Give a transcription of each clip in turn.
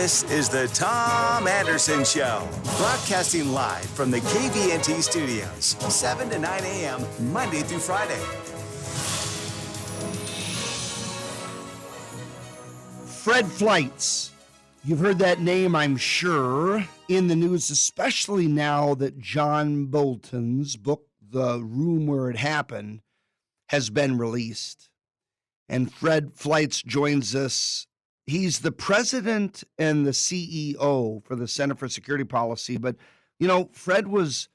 This is the Tom Anderson Show, broadcasting live from the KVNT studios, 7 to 9 a.m., Monday through Friday. Fred Fleitz. You've heard that name, I'm sure, in the news, especially now that John Bolton's book, The Room Where It Happened, has been released. And Fred Fleitz joins us. He's the president and the CEO for the Center for Security Policy. But, you know, Fred was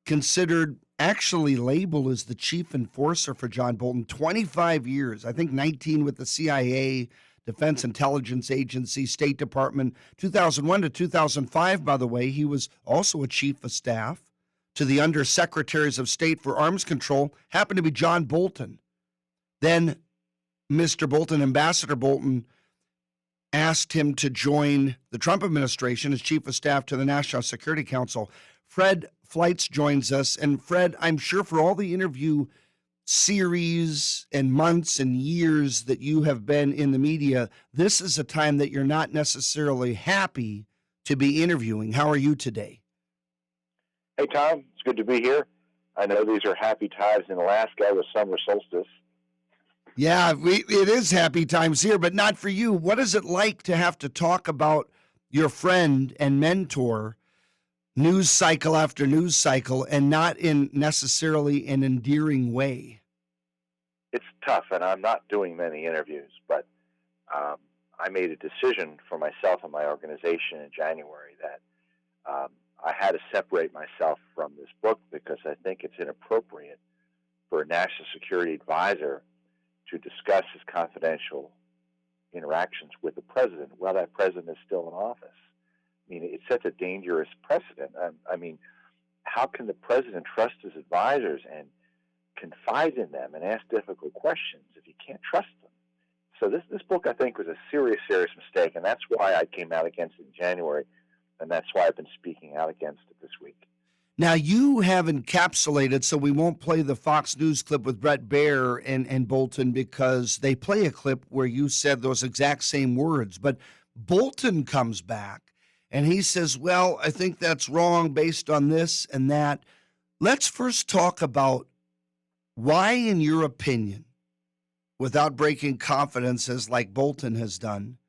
considered, actually labeled as the chief enforcer for John Bolton, 25 years, I think 19 with the CIA, Defense Intelligence Agency, State Department. 2001 to 2005, by the way, he was also a chief of staff to the undersecretaries of state for arms control, happened to be John Bolton. Then Mr. Bolton, Ambassador Bolton, asked him to join the Trump administration as chief of staff to the National Security Council. Fred Fleitz joins us. And Fred, I'm sure for all the interview series and months and years that you have been in the media, this is a time that you're not necessarily happy to be interviewing. How are you today? Hey, Tom. It's good to be here. I know these are happy times in Alaska with summer solstice. Yeah, it is happy times here, but not for you. What is it like to have to talk about your friend and mentor news cycle after news cycle and not in necessarily an endearing way? It's tough, and I'm not doing many interviews, but I made a decision for myself and my organization in January that I had to separate myself from this book because I think it's inappropriate for a national security advisor to discuss his confidential interactions with the president while that president is still in office. I mean, it sets a dangerous precedent. I mean, how can the president trust his advisors and confide in them and ask difficult questions if you can't trust them? So this book, I think, was a serious mistake, and that's why I came out against it in January, and that's why I've been speaking out against it this week. Now, you have encapsulated, so we won't play the Fox News clip with Bret Baier and Bolton because they play a clip where you said those exact same words. But Bolton comes back and he says, well, I think that's wrong based on this and that. Let's first talk about why, in your opinion, without breaking confidences like Bolton has done,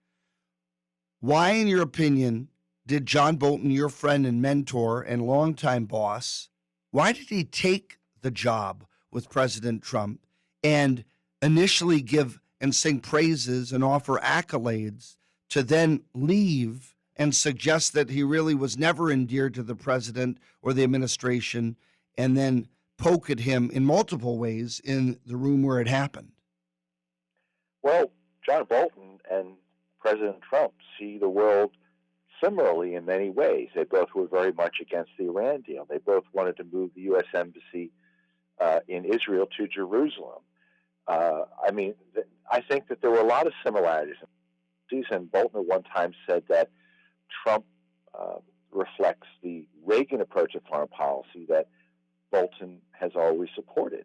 why, in your opinion, did John Bolton, your friend and mentor and longtime boss, why did he take the job with President Trump and initially give and sing praises and offer accolades to then leave and suggest that he really was never endeared to the president or the administration and then poke at him in multiple ways in the room where it happened? Well, John Bolton and President Trump see the world similarly in many ways. They both were very much against the Iran deal. They both wanted to move the U.S. Embassy in Israel to Jerusalem. I think that there were a lot of similarities. And Bolton at one time said that Trump reflects the Reagan approach of foreign policy that Bolton has always supported.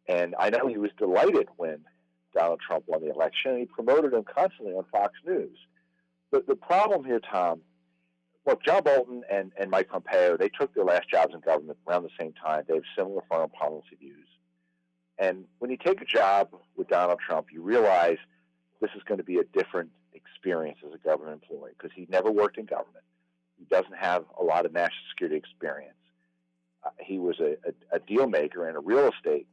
And I know he was delighted when Donald Trump won the election, and he promoted him constantly on Fox News. But the problem here, Tom, look, John Bolton and Mike Pompeo, they took their last jobs in government around the same time. They have similar foreign policy views. And when you take a job with Donald Trump, you realize this is going to be a different experience as a government employee because he never worked in government. He doesn't have a lot of national security experience. He was a deal maker and a real estate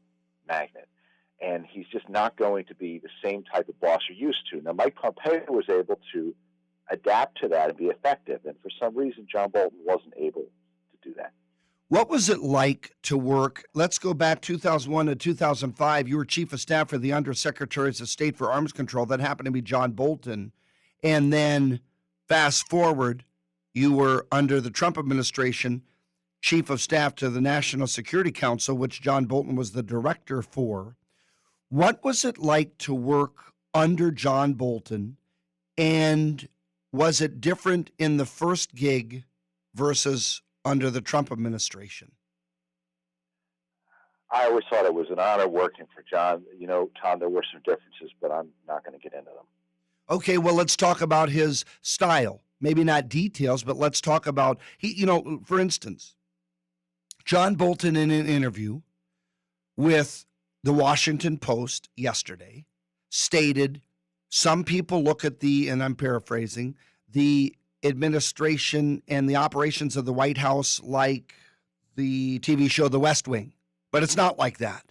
magnate. And he's just not going to be the same type of boss you're used to. Now, Mike Pompeo was able to adapt to that and be effective. And for some reason, John Bolton wasn't able to do that. What was it like to work? Let's go back 2001 to 2005. You were chief of staff for the undersecretaries of state for arms control. That happened to be John Bolton. And then fast forward, you were under the Trump administration, chief of staff to the National Security Council, which John Bolton was the director for. What was it like to work under John Bolton? And was it different in the first gig versus under the Trump administration? I always thought it was an honor working for John. You know, Tom, there were some differences, but I'm not going to get into them. Okay, well, let's talk about his style. maybe not details, but let's talk about, for instance, John Bolton in an interview with the Washington Post yesterday stated some people look at and I'm paraphrasing, the administration and the operations of the White House like the TV show The West Wing, but it's not like that.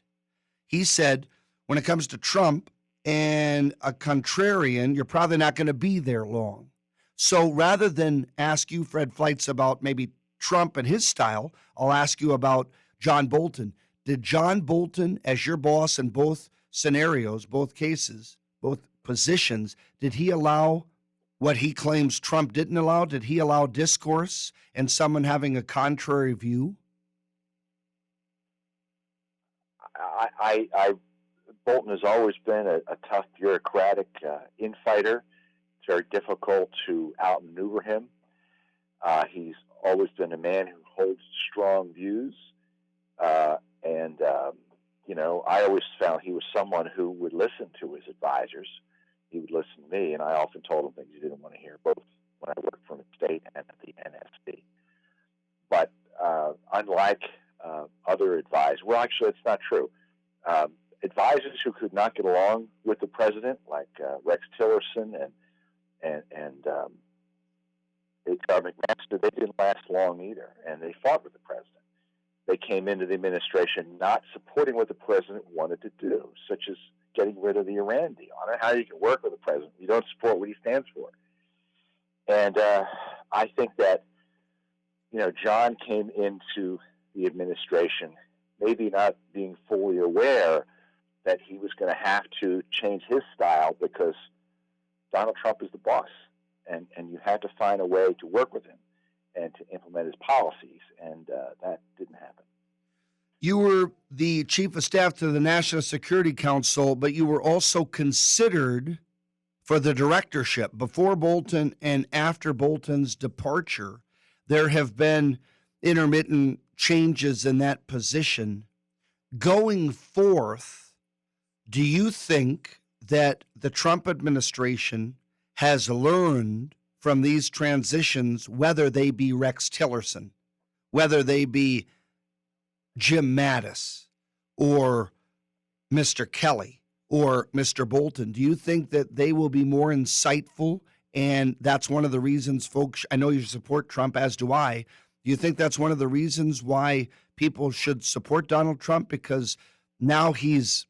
He said, when it comes to Trump and a contrarian, you're probably not going to be there long. So rather than ask you, Fred Fleitz, about maybe Trump and his style, I'll ask you about John Bolton. Did John Bolton, as your boss in both scenarios, both cases, both positions, did he allow what he claims Trump didn't allow? Did he allow discourse and someone having a contrary view? Bolton has always been a tough bureaucratic infighter. It's very difficult to outmaneuver him. He's always been a man who holds strong views. I always found he was someone who would listen to his advisors. He would listen to me, and I often told him things he didn't want to hear, both when I worked for the state and at the NSC. But unlike other advisors, well, actually, it's not true. Advisors who could not get along with the president, like Rex Tillerson and H.R. McMaster, they didn't last long either, and they fought with the president. They came into the administration not supporting what the president wanted to do, such as getting rid of the Iran deal. I don't know how you can work with the president. You don't support what he stands for. And I think that, John came into the administration maybe not being fully aware that he was going to have to change his style because Donald Trump is the boss. And you had to find a way to work with him and to implement his policies, and that didn't happen. You were the chief of staff to the National Security Council, but you were also considered for the directorship. Before Bolton and after Bolton's departure, there have been intermittent changes in that position. Going forth, do you think that the Trump administration has learned from these transitions, whether they be Rex Tillerson, whether they be Jim Mattis or Mr. Kelly or Mr. Bolton? Do you think that they will be more insightful? And that's one of the reasons, folks, I know you support Trump, as do I. Do you think that's one of the reasons why people should support Donald Trump? Because now he's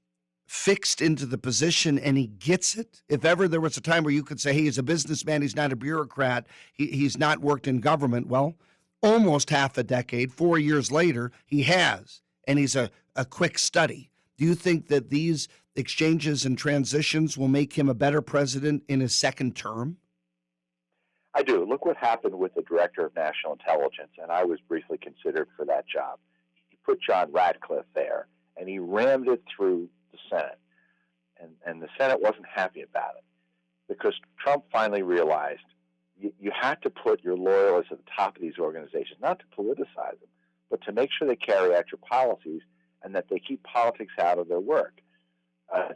fixed into the position and he gets it. If ever there was a time where you could say, hey, he's a businessman, he's not a bureaucrat, he's not worked in government. Well, almost half a decade, 4 years later, he has, and he's a quick study. Do you think that these exchanges and transitions will make him a better president in his second term? I do. Look what happened with the Director of National Intelligence, and I was briefly considered for that job. He put John Ratcliffe there, and he rammed it through the Senate. And the Senate wasn't happy about it because Trump finally realized you have to put your loyalists at the top of these organizations, not to politicize them, but to make sure they carry out your policies and that they keep politics out of their work.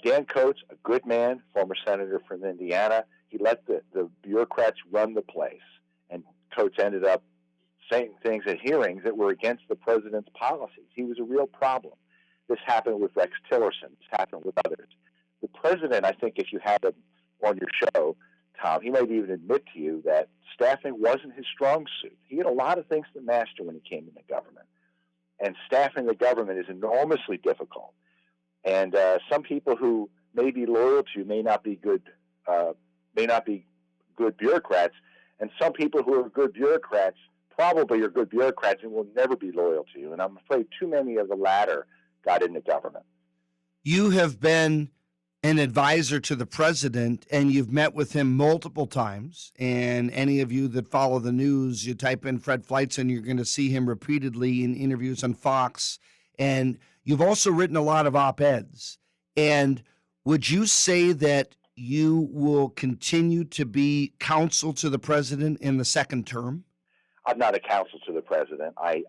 Dan Coates, a good man, former senator from Indiana, he let the bureaucrats run the place. And Coates ended up saying things at hearings that were against the president's policies. He was a real problem. This happened with Rex Tillerson. This happened with others. The president, I think if you had him on your show, Tom, he might even admit to you that staffing wasn't his strong suit. He had a lot of things to master when he came into government. And staffing the government is enormously difficult. And some people who may be loyal to you may not be good bureaucrats. And some people who are good bureaucrats probably are good bureaucrats and will never be loyal to you. And I'm afraid too many of the latter got into government. You have been an advisor to the president, and you've met with him multiple times. And any of you that follow the news, you type in Fred Fleitz, and you're going to see him repeatedly in interviews on Fox. And you've also written a lot of op-eds. And would you say that you will continue to be counsel to the president in the second term? I'm not a counsel to the president. I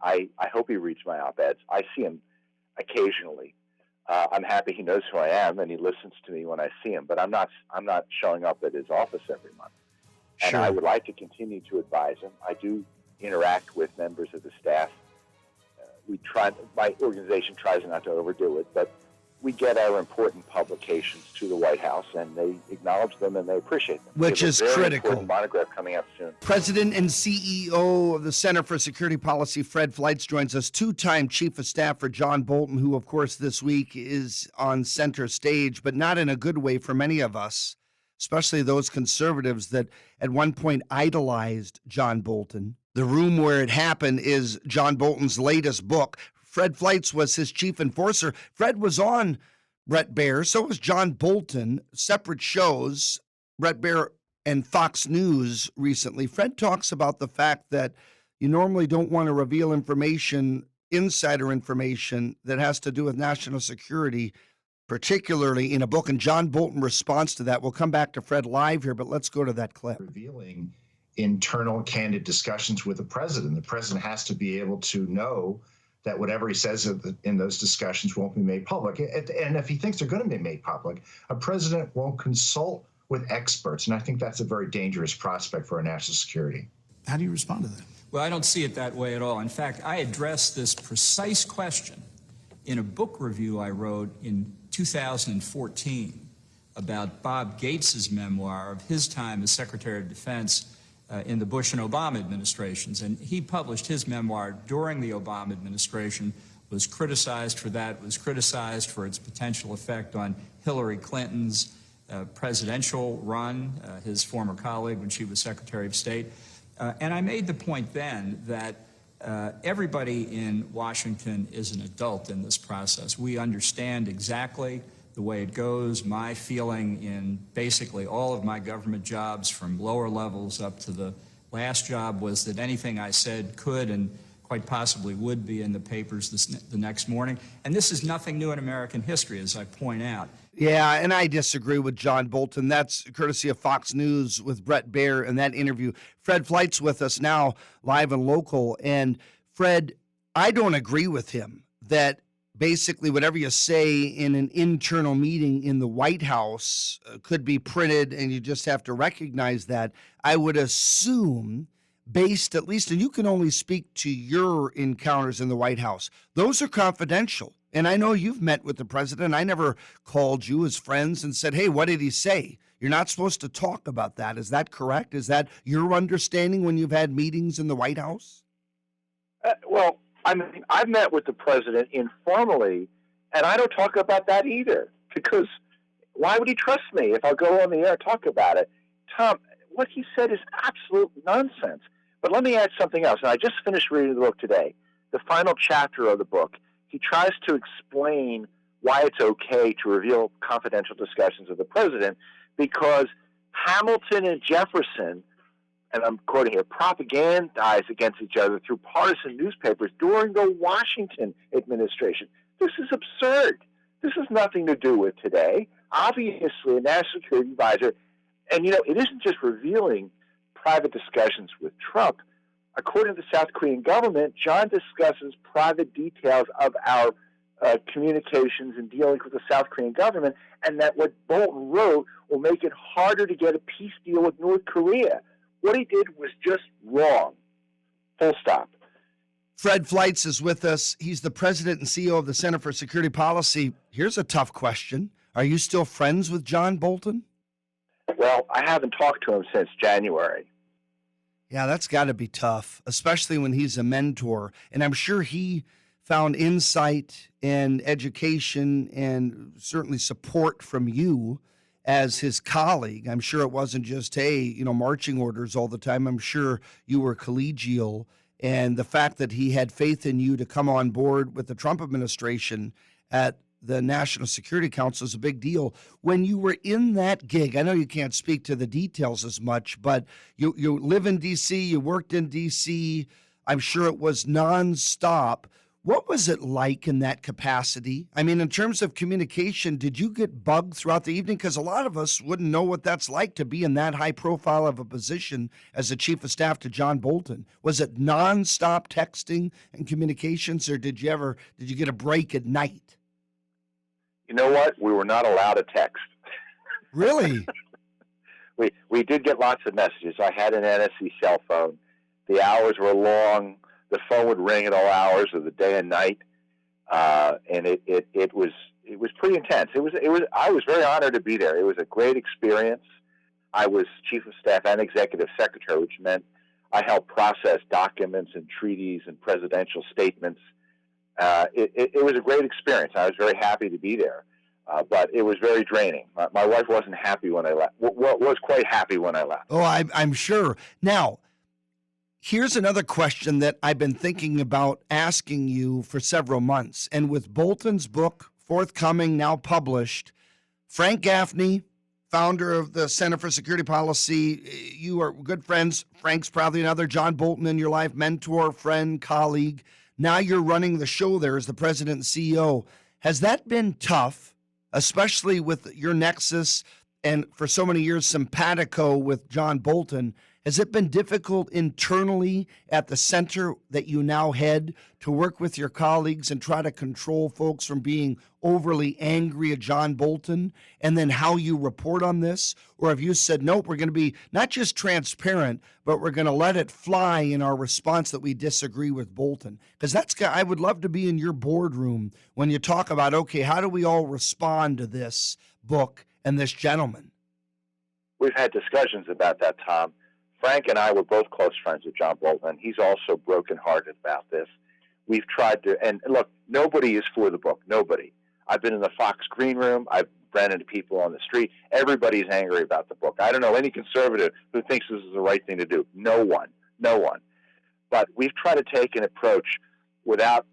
hope he reads my op-eds. I see him occasionally. I'm happy he knows who I am and he listens to me when I see him, but I'm not showing up at his office every month. and Sure. I would like to continue to advise him. I do interact with members of the staff. My organization tries not to overdo it, but we get our important publications to the White House, and they acknowledge them and they appreciate them. Which is very critical. Important monograph coming out soon. President and CEO of the Center for Security Policy, Fred Fleitz, joins us. Two-time Chief of Staff for John Bolton, who, of course, this week is on center stage, but not in a good way for many of us, especially those conservatives that at one point idolized John Bolton. The Room Where It Happened is John Bolton's latest book. Fred Fleitz was his chief enforcer. Fred was on Bret Baier. So was John Bolton. Separate shows, Bret Baier and Fox News recently. Fred talks about the fact that you normally don't want to reveal information, insider information that has to do with national security, particularly in a book. And John Bolton responds to that. We'll come back to Fred live here, but let's go to that clip. Revealing internal candid discussions with the president. The president has to be able to know that whatever he says in those discussions won't be made public. And if he thinks they're going to be made public, a president won't consult with experts. And I think that's a very dangerous prospect for our national security. How do you respond to that? Well, I don't see it that way at all. In fact, I addressed this precise question in a book review I wrote in 2014 about Bob Gates's memoir of his time as Secretary of Defense in the Bush and Obama administrations. And he published his memoir during the Obama administration, was criticized for that, was criticized for its potential effect on Hillary Clinton's presidential run, his former colleague when she was Secretary of State. And I made the point then that everybody in Washington is an adult in this process. We understand exactly the way it goes. My feeling in basically all of my government jobs, from lower levels up to the last job, was that anything I said could and quite possibly would be in the papers the next morning. And this is nothing new in American history, as I point out. Yeah, and I disagree with John Bolton. That's courtesy of Fox News with Bret Baier in that interview. Fred Fleitz with us now, live and local. And Fred, I don't agree with him that basically whatever you say in an internal meeting in the White House could be printed, and you just have to recognize that. I would assume, based at least, and you can only speak to your encounters in the White House, those are confidential. And I know you've met with the president. I never called you as friends and said, hey, what did he say? You're not supposed to talk about that. Is that correct? Is that your understanding when you've had meetings in the White House? Well, I mean, I've met with the president informally, and I don't talk about that either, because why would he trust me if I'll go on the air and talk about it? Tom, what he said is absolute nonsense. But let me add something else. And I just finished reading the book today, the final chapter of the book. He tries to explain why it's okay to reveal confidential discussions of the president, because Hamilton and Jefferson, and I'm quoting here, propagandized against each other through partisan newspapers during the Washington administration. This is absurd. This has nothing to do with today. Obviously, a national security advisor, and it isn't just revealing private discussions with Trump. According to the South Korean government, John discusses private details of our communications and dealings with the South Korean government, and that what Bolton wrote will make it harder to get a peace deal with North Korea. What he did was just wrong. Full stop. Fred Fleitz is with us. He's the president and CEO of the Center for Security Policy. Here's a tough question. Are you still friends with John Bolton? Well, I haven't talked to him since January. Yeah, that's got to be tough, especially when he's a mentor. And I'm sure he found insight and education and certainly support from you as his colleague. I'm sure it wasn't just, hey, marching orders all the time. I'm sure you were collegial. And the fact that he had faith in you to come on board with the Trump administration at the National Security Council is a big deal. When you were in that gig, I know you can't speak to the details as much, but you live in D.C., you worked in D.C., I'm sure it was nonstop. What was it like in that capacity? I mean, in terms of communication, did you get bugged throughout the evening? Because a lot of us wouldn't know what that's like to be in that high profile of a position as a chief of staff to John Bolton. Was it nonstop texting and communications, or did you get a break at night? You know what? We were not allowed to text. Really? We did get lots of messages. I had an NSC cell phone. The hours were long. The phone would ring at all hours of the day and night, and it was pretty intense. I was very honored to be there. It was a great experience. I was chief of staff and executive secretary, which meant I helped process documents and treaties and presidential statements. It was a great experience. I was very happy to be there, but it was very draining. My wife wasn't happy when I left. Was quite happy when I left. Oh, I'm sure. Now, here's another question that I've been thinking about asking you for several months. And with Bolton's book forthcoming, now published, Frank Gaffney, founder of the Center for Security Policy, you are good friends. Frank's probably another John Bolton in your life, mentor, friend, colleague. Now you're running the show there as the president and CEO. Has that been tough, especially with your nexus and for so many years simpatico with John Bolton? Has it been difficult internally at the center that you now head to work with your colleagues and try to control folks from being overly angry at John Bolton, and then how you report on this? Or have you said, nope, we're going to be not just transparent, but we're going to let it fly in our response that we disagree with Bolton? Because I would love to be in your boardroom when you talk about, okay, how do we all respond to this book and this gentleman? We've had discussions about that, Tom. Frank and I were both close friends with John Bolton. He's also brokenhearted about this. We've tried to, and look, nobody is for the book. Nobody. I've been in the Fox green room. I've ran into people on the street. Everybody's angry about the book. I don't know any conservative who thinks this is the right thing to do. No one. But we've tried to take an approach without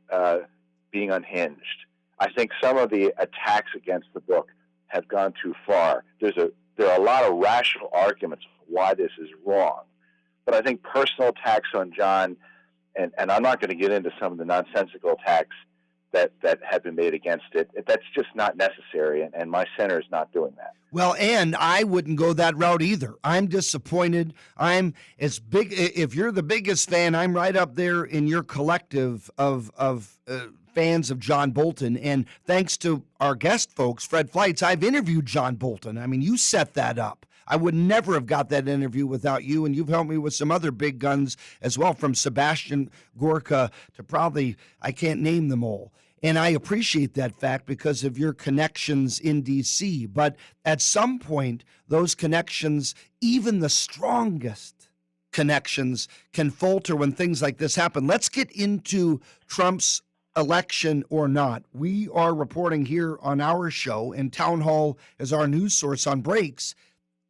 being unhinged. I think some of the attacks against the book have gone too far. There are a lot of rational arguments why this is wrong. But I think personal attacks on John, and I'm not going to get into some of the nonsensical attacks that have been made against it, that's just not necessary, and my center is not doing that. Well, and I wouldn't go that route either. I'm disappointed. I'm as big, if you're the biggest fan, I'm right up there in your collective of fans of John Bolton. And thanks to our guest folks, Fred Fleitz, I've interviewed John Bolton. I mean, you set that up. I would never have got that interview without you, and you've helped me with some other big guns as well, from Sebastian Gorka to probably, I can't name them all. And I appreciate that fact because of your connections in D.C. But at some point, those connections, even the strongest connections, can falter when things like this happen. Let's get into Trump's election or not. We are reporting here on our show, and Town Hall is our news source on breaks.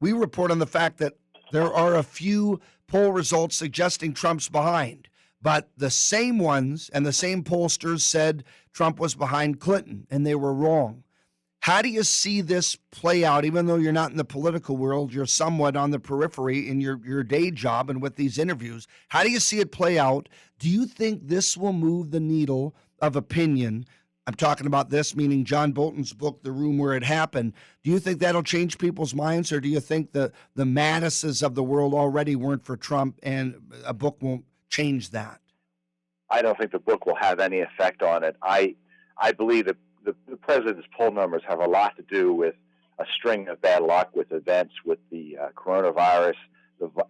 We report on the fact that there are a few poll results suggesting Trump's behind, but the same ones and the same pollsters said Trump was behind Clinton, and they were wrong. How do you see this play out, even though you're not in the political world, you're somewhat on the periphery in your day job and with these interviews? How do you see it play out? Do you think this will move the needle of opinion? I'm talking about this, meaning John Bolton's book, The Room Where It Happened. Do you think that'll change people's minds, or do you think the Mattises of the world already weren't for Trump and a book won't change that? I don't think the book will have any effect on it. I believe that the president's poll numbers have a lot to do with a string of bad luck, with events, with the coronavirus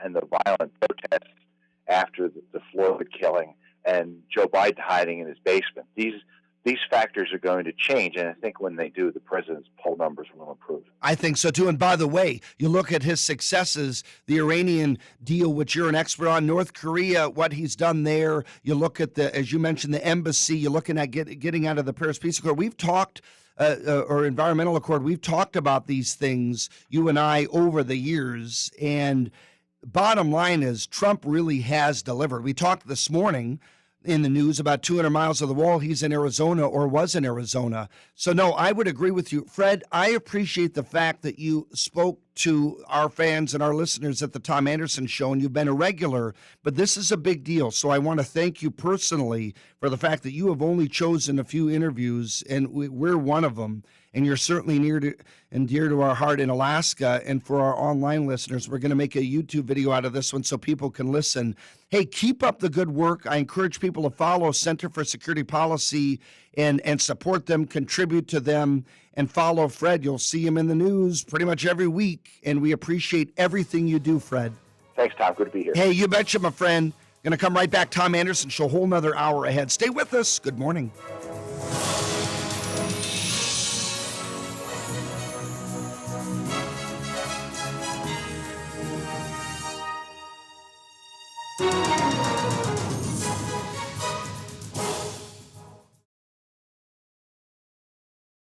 and the violent protests after the Floyd killing, and Joe Biden hiding in his basement. These factors are going to change, and I think when they do, the president's poll numbers will improve. I think so, too. And by the way, you look at his successes, the Iranian deal, which you're an expert on, North Korea, what he's done there. You look at, as you mentioned, the embassy. You're looking at getting out of the Paris Peace Accord. We've talked, or Environmental Accord, we've talked about these things, you and I, over the years. And bottom line is Trump really has delivered. We talked this morning in the news about 200 miles of the wall. He's in Arizona, or was in Arizona. So, no, I would agree with you. Fred, I appreciate the fact that you spoke to our fans and our listeners at the Tom Anderson Show, and you've been a regular, but this is a big deal. So I want to thank you personally for the fact that you have only chosen a few interviews, and we're one of them. And you're certainly near to and dear to our heart in Alaska. And for our online listeners, we're going to make a YouTube video out of this one so people can listen. Hey, keep up the good work. I encourage people to follow Center for Security Policy and support them, contribute to them, and follow Fred. You'll see him in the news pretty much every week, and we appreciate everything you do, Fred. Thanks, Tom. Good to be here. Hey, you betcha, my friend. Going to come right back. Tom Anderson Show, a whole nother hour ahead. Stay with us. Good morning.